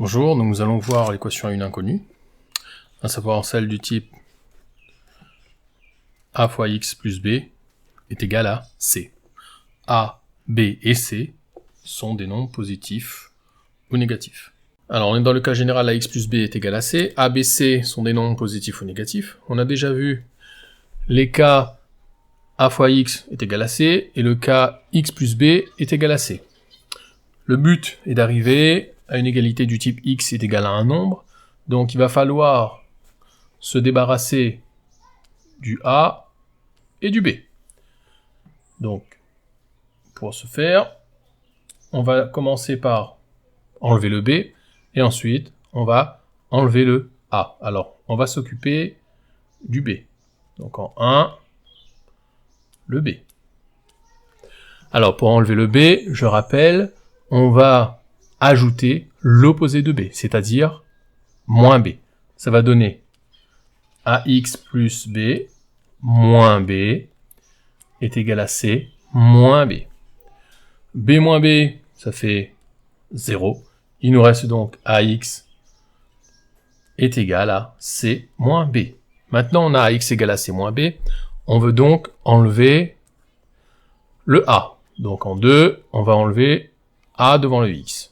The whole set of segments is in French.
Bonjour, nous allons voir l'équation à une inconnue, à savoir celle du type a fois x plus b est égal à c. A, b et c sont des nombres positifs ou négatifs. Alors on est dans le cas général, a x plus b est égal à c, a, b, c sont des nombres positifs ou négatifs. On a déjà vu les cas a fois x est égal à c et le cas x plus b est égal à c. Le but est d'arriver à une égalité du type x est égal à un nombre, donc il va falloir se débarrasser du a et du b. Donc, pour ce faire, on va commencer par enlever le b, et ensuite, on va enlever le a. Alors, on va s'occuper du b. Donc en 1, le b. Alors, pour enlever le b, je rappelle, on va ajouter l'opposé de b, c'est-à-dire moins b. Ça va donner ax plus b moins b est égal à c moins b. B moins b, ça fait 0. Il nous reste donc ax est égal à c moins b. Maintenant, on a ax égale à c moins b. On veut donc enlever le a. Donc en 2, on va enlever a devant le x.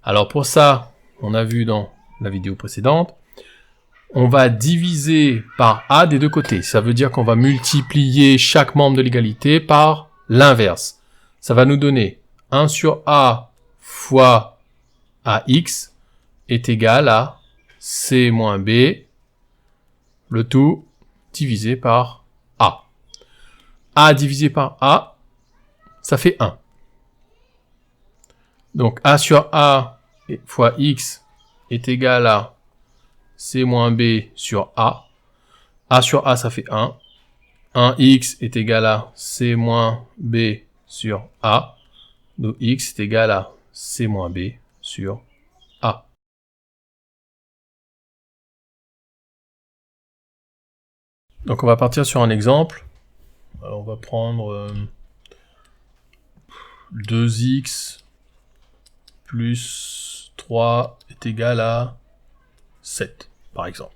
Alors pour ça, on a vu dans la vidéo précédente, on va diviser par a des deux côtés. Ça veut dire qu'on va multiplier chaque membre de l'égalité par l'inverse. Ça va nous donner 1 sur a fois ax est égal à c moins b, le tout divisé par a. A divisé par a, ça fait 1. Donc a sur a fois x est égal à c moins b sur a. A sur a, ça fait 1. 1x est égal à c moins b sur a. Donc x est égal à c moins b sur a. Donc on va partir sur un exemple. Alors on va prendre 2x plus 3 est égal à 7, par exemple.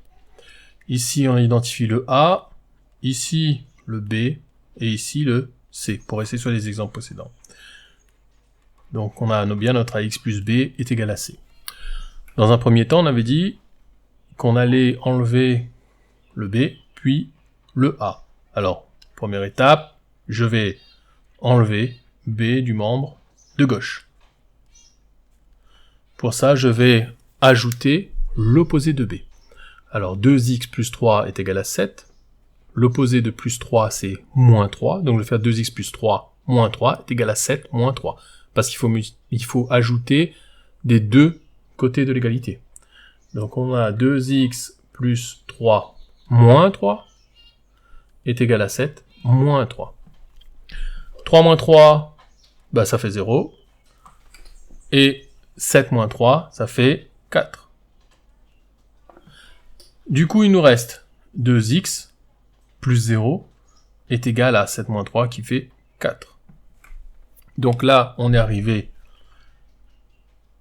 Ici, on identifie le A, ici le B, et ici le C, pour rester sur les exemples précédents. Donc, on a bien notre AX plus B est égal à C. Dans un premier temps, on avait dit qu'on allait enlever le B, puis le A. Alors, première étape, je vais enlever B du membre de gauche. Pour ça, je vais ajouter l'opposé de B. Alors, 2x plus 3 est égal à 7. L'opposé de plus 3, c'est moins 3. Donc, je vais faire 2x plus 3 moins 3 est égal à 7 moins 3. Parce qu'il faut ajouter des deux côtés de l'égalité. Donc, on a 2x plus 3 moins 3 est égal à 7 moins 3. 3 moins 3, bah, ça fait 0. Et 7 moins 3, ça fait 4. Du coup, il nous reste 2x plus 0 est égal à 7 moins 3 qui fait 4. Donc là, on est arrivé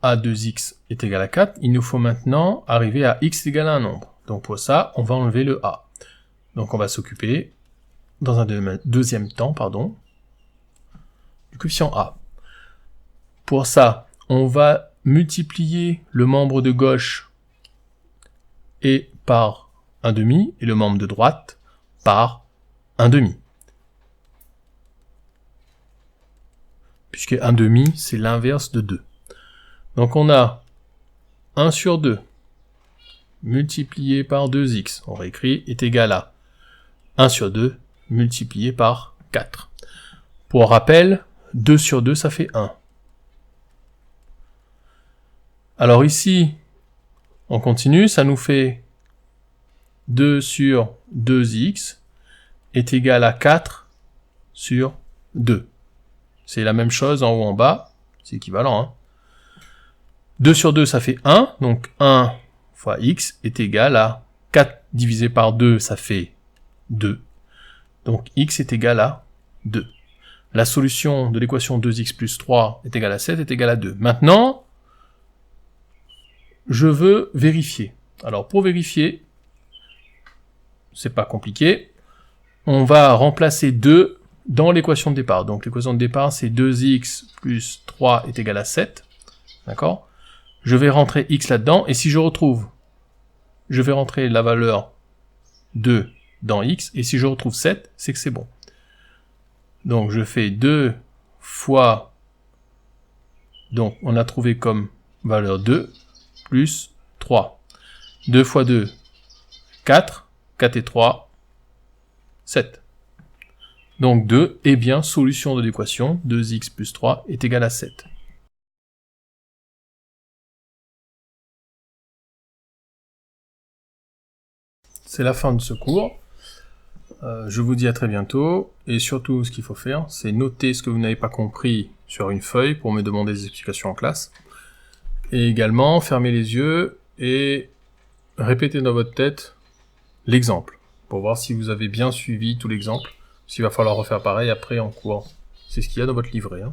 à 2x est égal à 4. Il nous faut maintenant arriver à x égale à un nombre. Donc pour ça, on va enlever le a. Donc on va s'occuper, dans un deuxième temps, du coefficient a. Pour ça, on va multiplier le membre de gauche et par 1/2 et le membre de droite par 1/2. Puisque 1/2, c'est l'inverse de 2. Donc on a 1 sur 2 multiplié par 2x, on réécrit, est égal à 1 sur 2 multiplié par 4. Pour rappel, 2 sur 2, ça fait 1. Alors ici, on continue, ça nous fait 2 sur 2x est égal à 4 sur 2. C'est la même chose en haut en bas, c'est équivalent. Hein. 2 sur 2, ça fait 1, donc 1 fois x est égal à 4 divisé par 2, ça fait 2. Donc x est égal à 2. La solution de l'équation 2x plus 3 est égale à 7 est égale à 2. Maintenant, je veux vérifier. Alors pour vérifier, c'est pas compliqué, on va remplacer 2 dans l'équation de départ. Donc l'équation de départ, c'est 2x plus 3 est égal à 7. D'accord? Je vais rentrer x là-dedans, et si je retrouve, je vais rentrer la valeur 2 dans x, et si je retrouve 7, c'est que c'est bon. Donc je fais 2 fois, donc on a trouvé comme valeur 2, plus 3. 2 fois 2, 4, 4 et 3, 7. Donc 2 est bien solution de l'équation, 2x plus 3 est égal à 7. C'est la fin de ce cours. Je vous dis à très bientôt, et surtout ce qu'il faut faire, c'est noter ce que vous n'avez pas compris sur une feuille pour me demander des explications en classe. Et également, fermez les yeux et répétez dans votre tête l'exemple, pour voir si vous avez bien suivi tout l'exemple, s'il va falloir refaire pareil après en cours. C'est ce qu'il y a dans votre livret, hein.